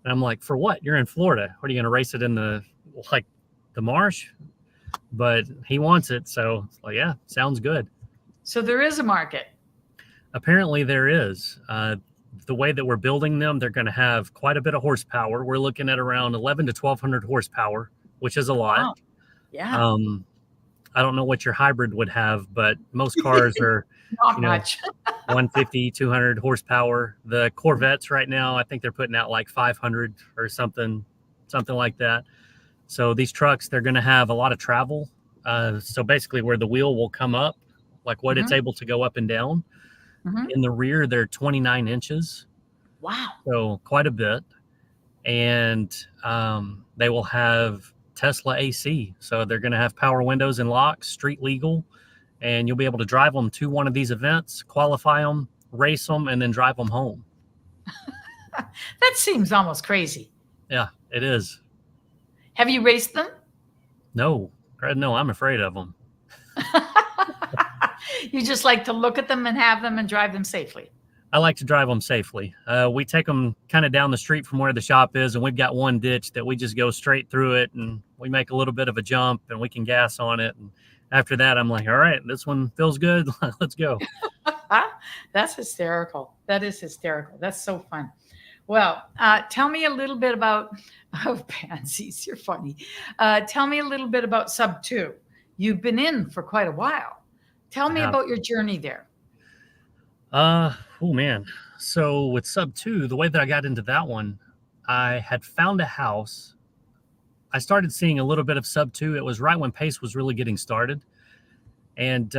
Speaker 4: And I'm like, for what? You're in Florida. What, are you going to race it in the marsh? But he wants it. So it's like, yeah, sounds good.
Speaker 3: So there is a market.
Speaker 4: Apparently there is. The way that we're building them, they're going to have quite a bit of horsepower. We're looking at around 11 to 1200 horsepower, which is a lot.
Speaker 3: Wow. Yeah.
Speaker 4: I don't know what your hybrid would have, but most cars are
Speaker 3: Not much.
Speaker 4: 150, 200 horsepower. The Corvettes right now, I think they're putting out like 500 or something like that. So these trucks, they're going to have a lot of travel. So basically where the wheel will come up, like what it's able to go up and down. In the rear, they're 29 inches.
Speaker 3: Wow.
Speaker 4: So quite a bit. And they will have Tesla AC. So they're going to have power windows and locks, street legal. And you'll be able to drive them to one of these events, qualify them, race them, and then drive them home.
Speaker 3: That seems almost crazy.
Speaker 4: Yeah, it is.
Speaker 3: Have you raced them?
Speaker 4: No, I'm afraid of them.
Speaker 3: You just like to look at them and have them and drive them safely.
Speaker 4: I like to drive them safely. We take them kind of down the street from where the shop is, and we've got one ditch that we just go straight through it, and we make a little bit of a jump, and we can gas on it. And after that, I'm like, all right, this one feels good. Let's go.
Speaker 3: That's hysterical. That is hysterical. That's so fun. Well, tell me a little bit about pansies. You're funny. Tell me a little bit about Sub 2. You've been in for quite a while. Tell me about your journey there.
Speaker 4: Oh man. So with Sub 2, the way that I got into that one, I had found a house. I started seeing a little bit of Sub 2. It was right when Pace was really getting started. And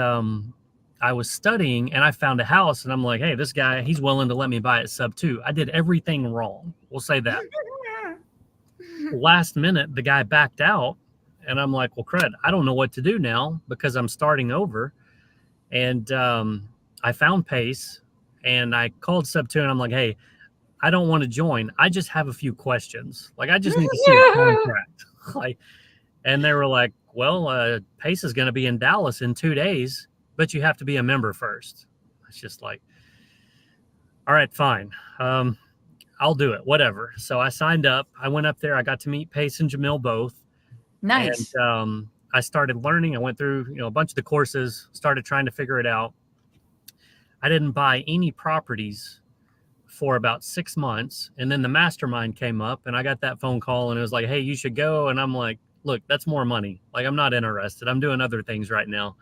Speaker 4: I was studying and I found a house and I'm like, hey, this guy, he's willing to let me buy it Sub 2. I did everything wrong. We'll say that. Last minute, the guy backed out and I'm like, well, crud, I don't know what to do now because I'm starting over. And I found Pace and I called Sub 2 and I'm like, hey, I don't want to join. I just have a few questions. Like, I just need to see a contract. And they were like, well, Pace is going to be in Dallas in 2 days, but you have to be a member first. It's just like, all right, fine. I'll do it, whatever. So I signed up. I went up there. I got to meet Pace and Jamil both.
Speaker 3: Nice.
Speaker 4: And I started learning. I went through, a bunch of the courses, started trying to figure it out. I didn't buy any properties for about 6 months. And then the mastermind came up and I got that phone call and it was like, hey, you should go. And I'm like, look, that's more money. Like, I'm not interested. I'm doing other things right now.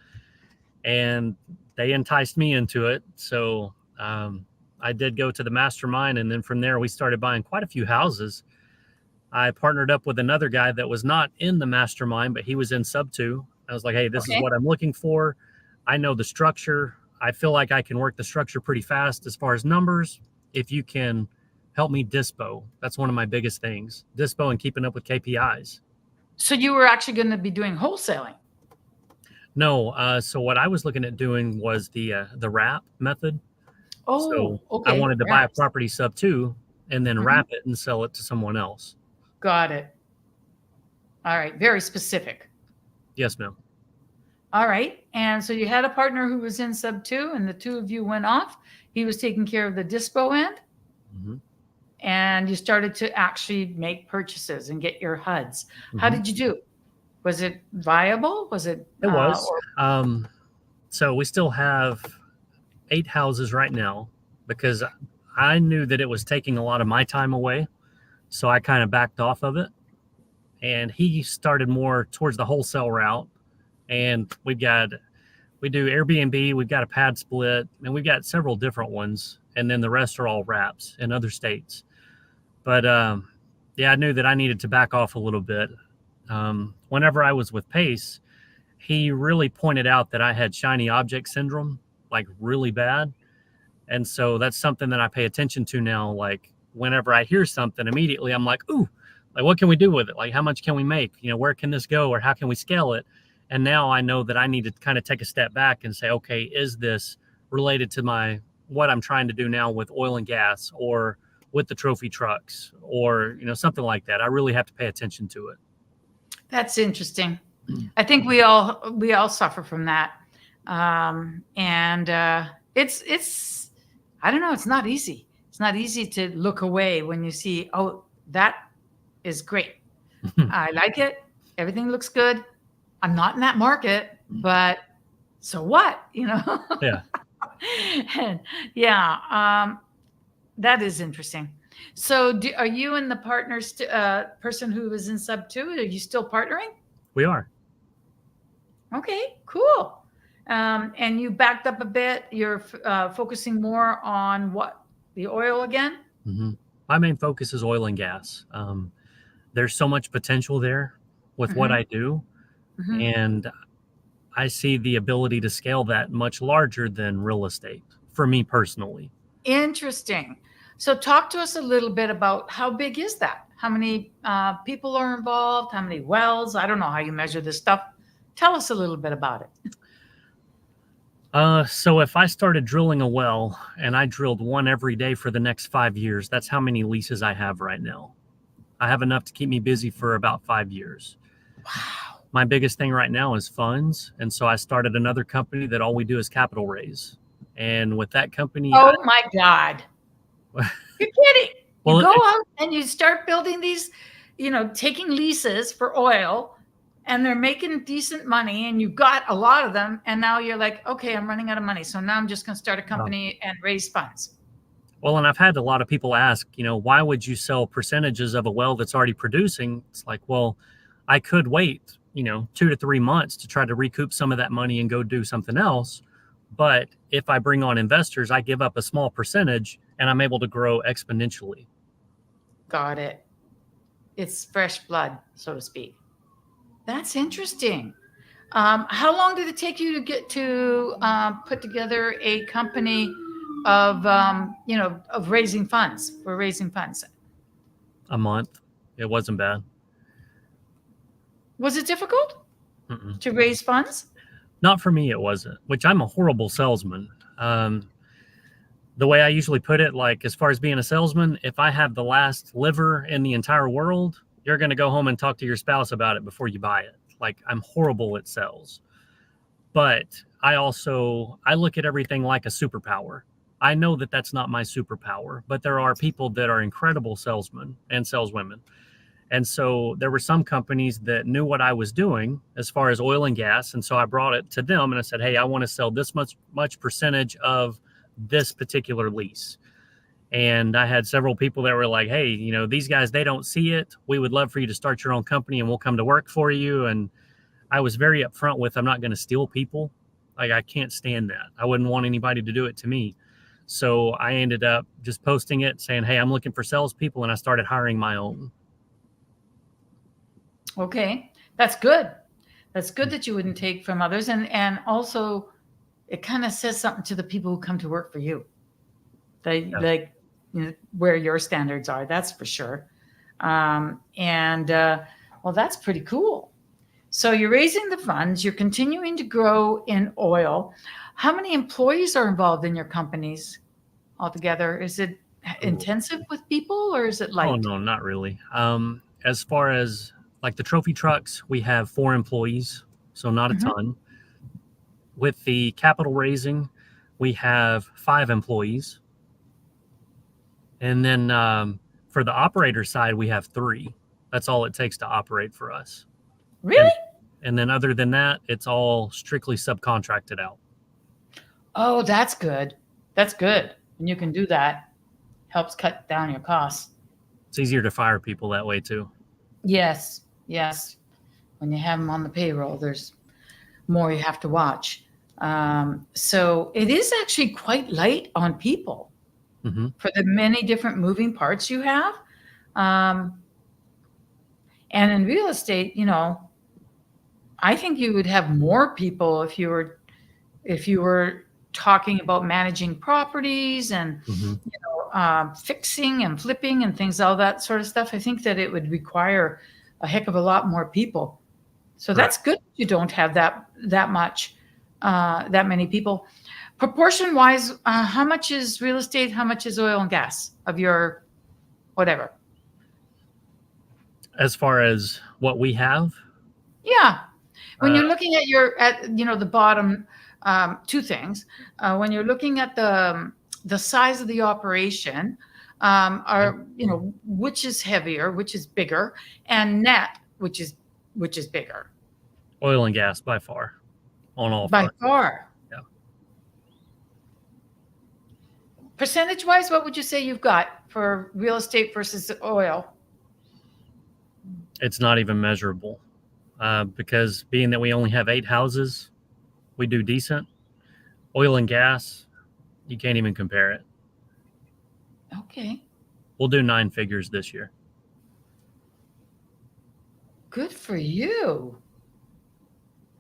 Speaker 4: And they enticed me into it. So I did go to the mastermind. And then from there, we started buying quite a few houses. I partnered up with another guy that was not in the mastermind, but he was in Sub 2. I was like, hey, this is what I'm looking for. I know the structure. I feel like I can work the structure pretty fast as far as numbers. If you can help me dispo, that's one of my biggest things. Dispo and keeping up with KPIs.
Speaker 3: So you were actually going to be doing wholesaling?
Speaker 4: No. So what I was looking at doing was the wrap method.
Speaker 3: Oh,
Speaker 4: so
Speaker 3: okay.
Speaker 4: I wanted to buy a property Sub 2 and then wrap it and sell it to someone else.
Speaker 3: Got it. All right. Very specific.
Speaker 4: Yes, ma'am.
Speaker 3: All right. And so you had a partner who was in Sub 2 and the two of you went off. He was taking care of the dispo end. And you started to actually make purchases and get your HUDs. How did you do? Was it viable? Was it?
Speaker 4: It was. So we still have 8 houses right now because I knew that it was taking a lot of my time away. So I kind of backed off of it. And he started more towards the wholesale route. And we do Airbnb, we've got a pad split, and we've got several different ones. And then the rest are all wraps in other states. But I knew that I needed to back off a little bit. Whenever I was with Pace, he really pointed out that I had Shiny Object Syndrome, like really bad. And so that's something that I pay attention to now. Like whenever I hear something, immediately I'm like, ooh, like what can we do with it? Like how much can we make? Where can this go or how can we scale it? And now I know that I need to kind of take a step back and say, okay, is this related to what I'm trying to do now with oil and gas, or with the trophy trucks, or, something like that. I really have to pay attention to it.
Speaker 3: That's interesting. I think we all suffer from that. It's I don't know, it's not easy. It's not easy to look away when you see, oh, that is great. I like it. Everything looks good. I'm not in that market, but so what?
Speaker 4: Yeah.
Speaker 3: And yeah, that is interesting. So are you and the partners, person who is in sub 2, are you still partnering?
Speaker 4: We are.
Speaker 3: Okay, cool. And you backed up a bit. You're focusing more on what? The oil again?
Speaker 4: Mm-hmm. My main focus is oil and gas. There's so much potential there with what I do.
Speaker 3: Mm-hmm.
Speaker 4: And I see the ability to scale that much larger than real estate for me personally.
Speaker 3: Interesting. So talk to us a little bit about how big is that? How many people are involved? How many wells? I don't know how you measure this stuff. Tell us a little bit about it.
Speaker 4: So if I started drilling a well and I drilled one every day for the next 5 years, that's how many leases I have right now. I have enough to keep me busy for about 5 years.
Speaker 3: Wow.
Speaker 4: My biggest thing right now is funds. And so I started another company that all we do is capital raise. And with that company,
Speaker 3: oh my God. You're kidding.
Speaker 4: Well,
Speaker 3: you go out and you start building these, taking leases for oil, and they're making decent money, and you've got a lot of them. And now you're like, okay, I'm running out of money. So now I'm just going to start a company and raise funds.
Speaker 4: Well, and I've had a lot of people ask, why would you sell percentages of a well that's already producing? It's like, well, I could wait, 2 to 3 months to try to recoup some of that money and go do something else. But if I bring on investors, I give up a small percentage and I'm able to grow exponentially.
Speaker 3: Got it. It's fresh blood, so to speak. That's interesting. How long did it take you to get to put together a company of raising funds, for raising funds?
Speaker 4: A month. It wasn't bad.
Speaker 3: Was it difficult to raise funds?
Speaker 4: Not for me, it wasn't, which I'm a horrible salesman. The way I usually put it, like as far as being a salesman, if I have the last liver in the entire world, you're going to go home and talk to your spouse about it before you buy it. Like, I'm horrible at sales. But I look at everything like a superpower. I know that that's not my superpower, but there are people that are incredible salesmen and saleswomen. And so there were some companies that knew what I was doing as far as oil and gas. And so I brought it to them and I said, hey, I want to sell this much percentage of this particular lease. And I had several people that were like, hey, these guys, they don't see it. We would love for you to start your own company and we'll come to work for you. And I was very upfront with, I'm not going to steal people. Like, I can't stand that. I wouldn't want anybody to do it to me. So I ended up just posting it saying, hey, I'm looking for salespeople. And I started hiring my own.
Speaker 3: Okay, that's good. That's good that you wouldn't take from others. And also it kind of says something to the people who come to work for you. Like where your standards are, that's for sure. Well, that's pretty cool. So you're raising the funds, you're continuing to grow in oil. How many employees are involved in your companies altogether? Is it intensive with people, or is it light?
Speaker 4: Oh, no, not really. As far as like the trophy trucks, we have 4 employees, so not a ton. With the capital raising, we have 5 employees. And then for the operator side, we have 3. That's all it takes to operate for us.
Speaker 3: Really?
Speaker 4: And then other than that, it's all strictly subcontracted out.
Speaker 3: Oh, that's good. That's good. And you can do that. Helps cut down your costs.
Speaker 4: It's easier to fire people that way too.
Speaker 3: Yes. Yes. When you have them on the payroll, there's more you have to watch. So it is actually quite light on people for the many different moving parts you have. And in real estate, I think you would have more people if you were talking about managing properties and fixing and flipping and things, all that sort of stuff. I think that it would require a heck of a lot more people. So that's good. You don't have that much, that many people. Proportion wise, how much is real estate? How much is oil and gas of your whatever?
Speaker 4: As far as what we have,
Speaker 3: Yeah. When
Speaker 4: uh,
Speaker 3: you're looking at the bottom, two things. When you're looking at the size of the operation, which is heavier, which is bigger, and net, which is bigger
Speaker 4: oil and gas by far on all
Speaker 3: by
Speaker 4: fronts.
Speaker 3: far.
Speaker 4: Yeah.
Speaker 3: Percentage wise, what would you say you've got for real estate versus oil?
Speaker 4: It's not even measurable because being that we only have 8 houses, we do decent. Oil and gas, you can't even compare it.
Speaker 3: Okay.
Speaker 4: We'll do 9 figures this year.
Speaker 3: Good for you.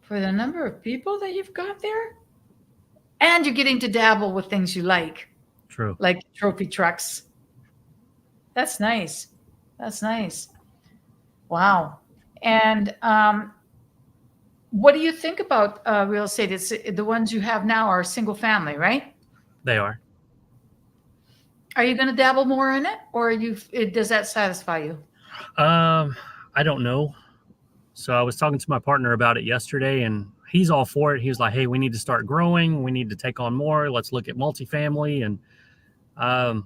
Speaker 3: For the number of people that you've got there. And you're getting to dabble with things you like.
Speaker 4: True.
Speaker 3: Like trophy trucks. That's nice. That's nice. Wow. And what do you think about real estate? It's the ones you have now are single family, right?
Speaker 4: They are.
Speaker 3: Are you going to dabble more in it, or does that satisfy you?
Speaker 4: I don't know. So I was talking to my partner about it yesterday, and he's all for it. He was like, "Hey, we need to start growing. We need to take on more. Let's look at multifamily." And I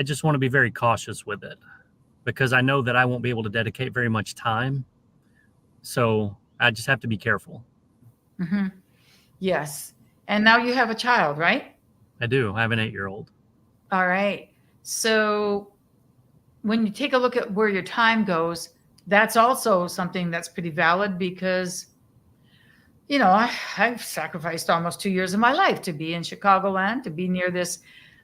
Speaker 4: just want to be very cautious with it because I know that I won't be able to dedicate very much time. So I just have to be careful.
Speaker 3: Mm-hmm. Yes. And now you have a child, right?
Speaker 4: I do. I have an 8-year-old.
Speaker 3: All right. So when you take a look at where your time goes, that's also something that's pretty valid because, I've sacrificed almost 2 years of my life to be in Chicagoland, to be near this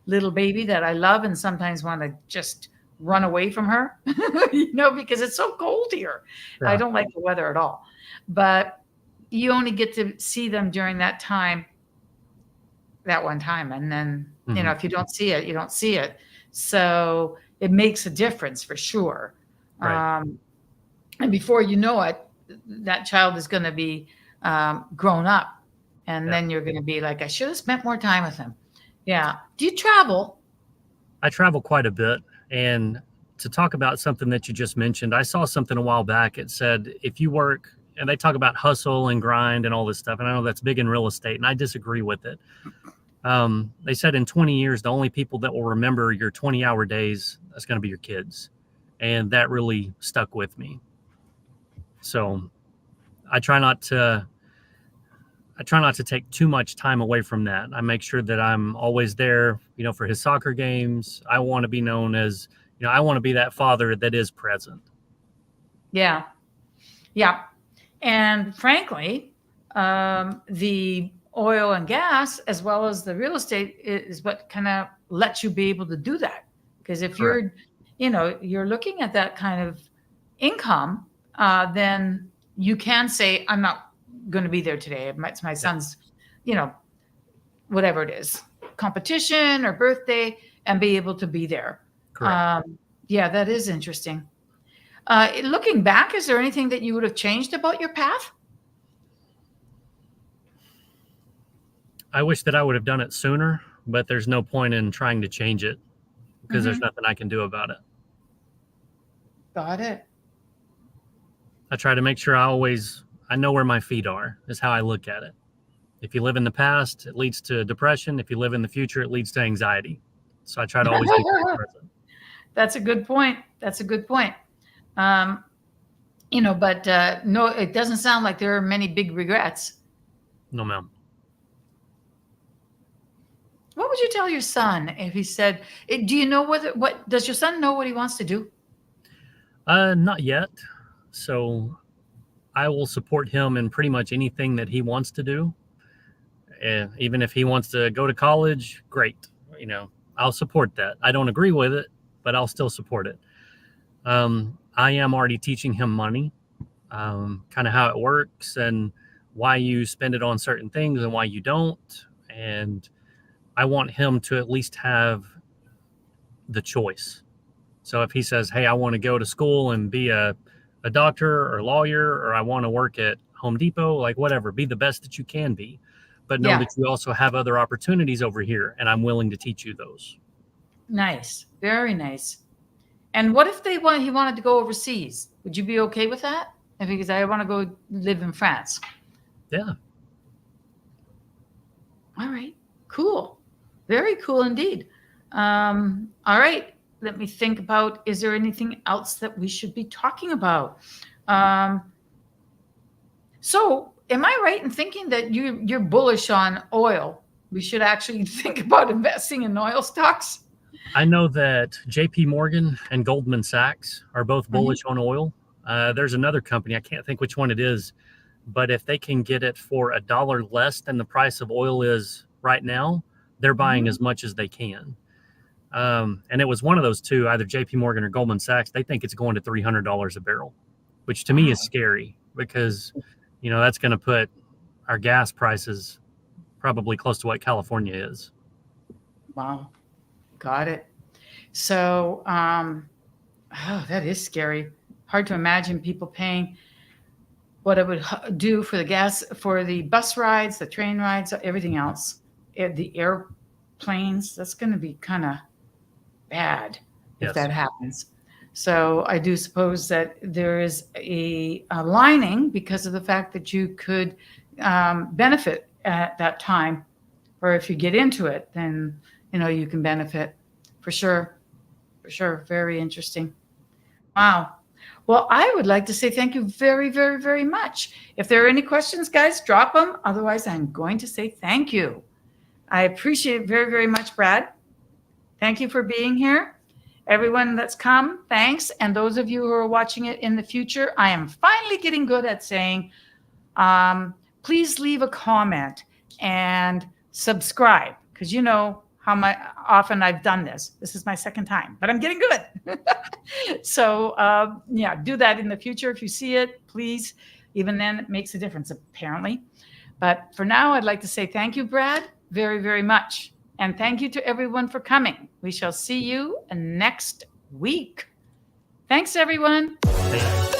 Speaker 3: little baby that I love and sometimes want to just run away from her, because it's so cold here.
Speaker 4: Yeah.
Speaker 3: I don't like the weather at all. But you only get to see them during that one time. And then, if you don't see it, you don't see it. So it makes a difference for sure.
Speaker 4: Right.
Speaker 3: And before you know it, that child is going to be grown up. And then you're going to be like, I should have spent more time with him. Yeah. Do you travel?
Speaker 4: I travel quite a bit. And to talk about something that you just mentioned, I saw something a while back. It said, if you work, and they talk about hustle and grind and all this stuff. And I know that's big in real estate, and I disagree with it. They said in 20 years, the only people that will remember your 20-hour days, that's going to be your kids. And that really stuck with me. So I try not to take too much time away from that. I make sure that I'm always there, for his soccer games. I want to be known as, I want to be that father that is present.
Speaker 3: Yeah. Yeah. And frankly, the oil and gas, as well as the real estate, is what kind of lets you be able to do that. Because if you're looking at that kind of income, then you can say, I'm not going to be there today. It's my son's, whatever it is, competition or birthday, and be able to be there.
Speaker 4: Correct.
Speaker 3: Yeah, that is interesting. Looking back, is there anything that you would have changed about your path?
Speaker 4: I wish that I would have done it sooner, but there's no point in trying to change it because there's nothing I can do about it.
Speaker 3: Got it.
Speaker 4: I try to make sure I know where my feet are, is how I look at it. If you live in the past, it leads to depression. If you live in the future, it leads to anxiety. So I try to always be very present.
Speaker 3: That's a good point. But no, it doesn't sound like there are many big regrets.
Speaker 4: No, ma'am.
Speaker 3: What would you tell your son if he said, do you know what does your son know what he wants to do?
Speaker 4: Not yet. So I will support him in pretty much anything that he wants to do. Even if he wants to go to college, great. I'll support that. I don't agree with it, but I'll still support it. I am already teaching him money, kind of how it works and why you spend it on certain things and why you don't. And I want him to at least have the choice. So if he says, hey, I want to go to school and be a a doctor or lawyer, or I want to work at Home Depot, like whatever, be the best that you can be. But know
Speaker 3: Yeah.
Speaker 4: that you also have other opportunities over here, and I'm willing to teach you those.
Speaker 3: Nice. Very nice. And what if he wanted to go overseas? Would you be okay with that? Because I want to go live in France.
Speaker 4: Yeah.
Speaker 3: All right. Cool. Very cool indeed. All right. Let me think about, is there anything else that we should be talking about? So am I right in thinking that you're bullish on oil? We should actually think about investing in oil stocks.
Speaker 4: I know that JP Morgan and Goldman Sachs are both bullish on oil. There's another company, I can't think which one it is, but if they can get it for $1 less than the price of oil is right now, they're buying as much as they can. And it was one of those two, either JP Morgan or Goldman Sachs. They think it's going to $300 a barrel, which to me is scary because, you know, that's going to put our gas prices probably close to what California is.
Speaker 3: Wow. Got it. So, that is scary. Hard to imagine people paying what it would do for the gas, for the bus rides, the train rides, everything else, the airplanes. That's going to be kind of bad if that happens. So I do suppose that there is a lining because of the fact that you could benefit at that time, or if you get into it, then you know you can benefit for sure. For sure. Very interesting. Wow. Well, I would like to say thank you very, very, very much. If there are any questions, guys, drop them. Otherwise, I'm going to say thank you. I appreciate it very, very much, Brad. Thank you for being here. Everyone that's come, thanks. And those of you who are watching it in the future, I am finally getting good at saying, please leave a comment and subscribe, because you know how often I've done this. This is my second time, but I'm getting good. So yeah, do that in the future. If you see it, please. Even then, it makes a difference, apparently. But for now, I'd like to say thank you, Brad, very, very much. And thank you to everyone for coming. We shall see you next week. Thanks, everyone.
Speaker 4: Thank you.